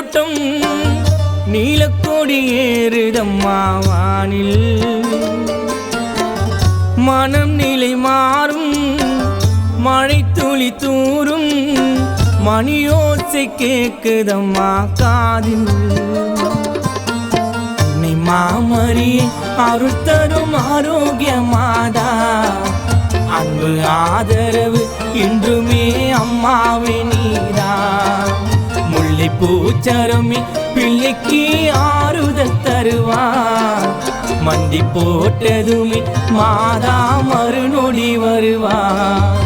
மூட்டம் நீலக்கொடி ஏறுதம்மா வானில். மனம் நிலை மாறும் மழை துளி தூரும் மணியோசை கேக்குதம்மா காதில். நீ மாமரியே அருள் தரும் ஆரோக்கிய மாதா, அன்பு ஆதரவு இன்றுமே அம்மாவே நீரா. முல்லை பூச்சரமி பிள்ளைக்கு ஆறுதல் தருவார், மண்டி போட்டதுமே மாதா மறுநொடி வருவார்.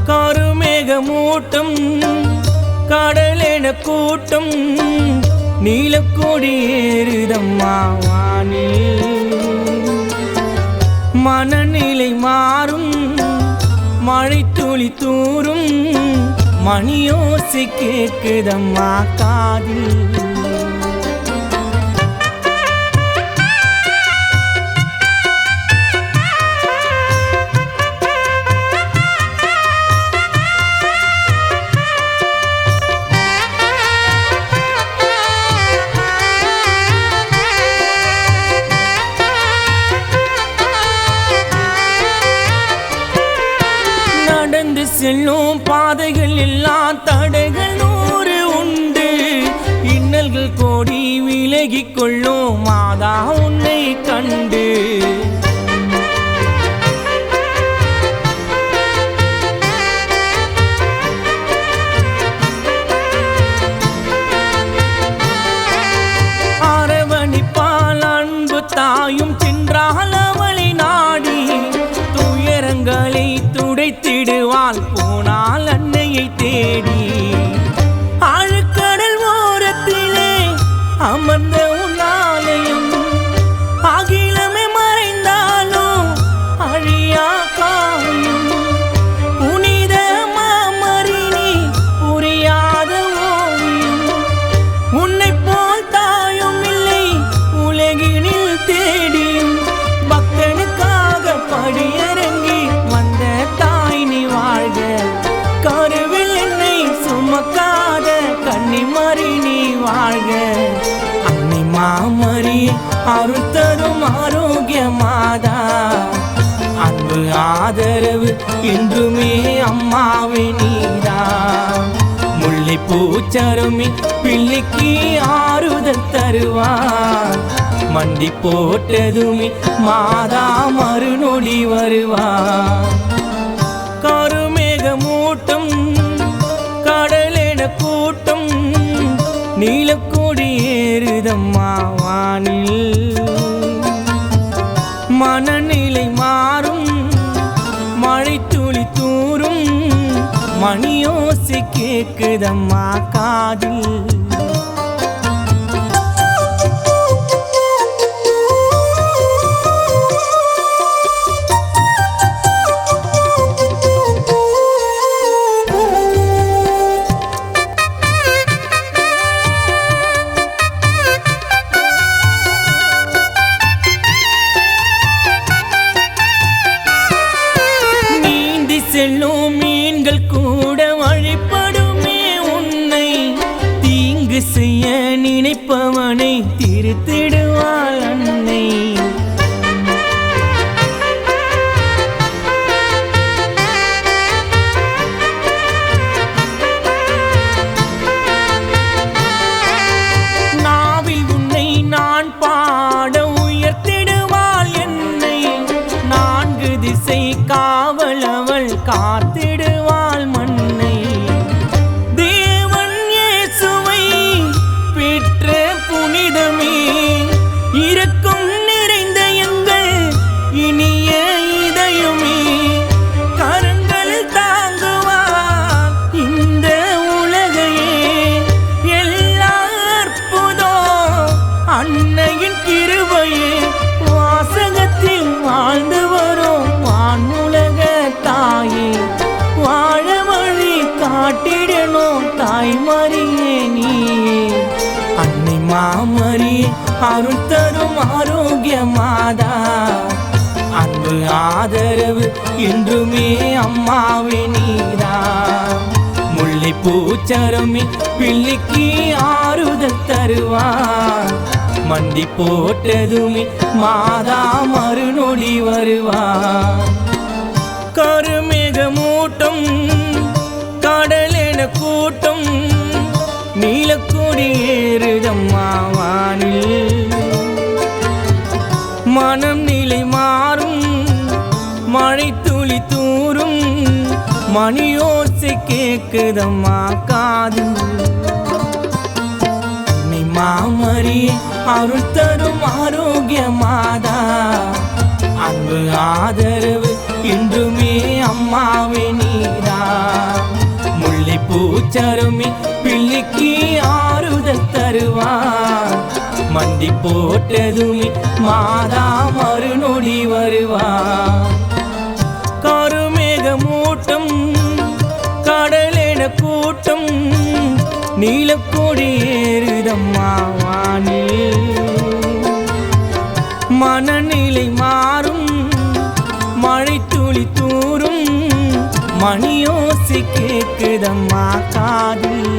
கருமேக மூட்டம் கடலென கூட்டம் நீலக்கொடி ஏறுதம்மா வானில். மனநிலை மாறும் மழை துளி தூரும் மணியோசை கேக்குதம்மா காதில். நடந்து செல்லும் பாதைகள் எல்லாம் தடைகள் 100 உண்டு, இன்னல்கள் கோடி விலகிக் கொள்ளும் மாதா உன்னை கண்டு. அரவணிப்பால் அன்பு தாயும் சென்றால் அவளை நாடி, துயரங்களை துடைத்திடுவாள் போனால் அன்னையை தேடி. ஆழ்கடல் ஓரத்திலே அமர்ந்த உன்னாலயம், அகிலமே மறைந்தாலும் அழியா காவியம். புனித மாமரினி புரியாத ஓவியம், உன்னை போல் தாயும் இல்லை உலகினில் தேடியும். பக்தனுக்காக படியிறங்கி வந்த தாய் நீ வாழ்க, கருவில் என்னை சுமக்காத கன்னிமரி நீ வாழ்க. அன்னை மாமரியே அருள் தரும் ஆரோக்கிய மாதா, அன்பு ஆதரவு என்றுமே அம்மாவே நீரா. முல்லை பூச்சரமி பிள்ளைக்கு ஆறுதல் தருவார், மண்டி போட்டதுமே மாதா மறுநொடி வருவார். கருமேக மூட்டம் கடலென கூட்டம் நீலக்கொடி ஏறுதம்மா வானில். மனநிலை மாறும் மழை துளி தூரும் மணியோசை கேக்குதம்மா காதில். செல்லும் மீன்கள் கூட வழிபடுமே உன்னை, தீங்கு செய்ய நினைப்பவனை திருத்திடுவாள் அன்னை. நாவில் உன்னை நான் பாட உயர்த்திடுவாள் என்னை, 4 திசை காவல் அவள் காத்திடுவாள் மண்ணை. தேவன் இயேசுவை பெற்ற புனிதமே, இரக்கம் நிறைந்த எங்கள் இனிய இதயமே, கரங்களில் தாங்குவார் இந்த உலகையே. எல்லா அற்புதம் அன்னையின் கிருபையே, வாசகத்தில் வாழ்ந்து வரும் வானுலக தாயே. வாழ வழி காட்டிடணும் தாய்மரியே நீயே. அன்னை மாமரியே அருள் தரும் ஆரோக்கிய மாதா, அன்பு ஆதரவு என்றுமே அம்மாவே நீரா. முல்லை பூச்சரமி பிள்ளைக்கு ஆறுதல் தருவார் மண்டி போட்டதுமே மாதா மறுநொடி வருவார் கருமேக மூட்டம் கடலென கூட்டம் நீலக்கொடி ஏறுதம்மா வானில் மனம் நிலை மாறும் மழை துளி தூரும் மணியோசை கேக்குதம்மா காது நீ மாமரியே அருள் தரும் ஆரோக்கிய மாதா அன்பு ஆதரவு என்றுமே அம்மாவே நீரா முல்லை பூச்சரமி பிள்ளைக்கு ஆறுதல் தருவார் மண்டி போட்டதுமே மாதா மறுநொடி வருவார் கருமேக மூட்டம் கடலென கூட்டம் நீலக்கொடி ஏறுதம்மா வானில் மனநிலை மாறும் மழை துளி தூரும் மணியோசை கேக்குதம்மா காதில்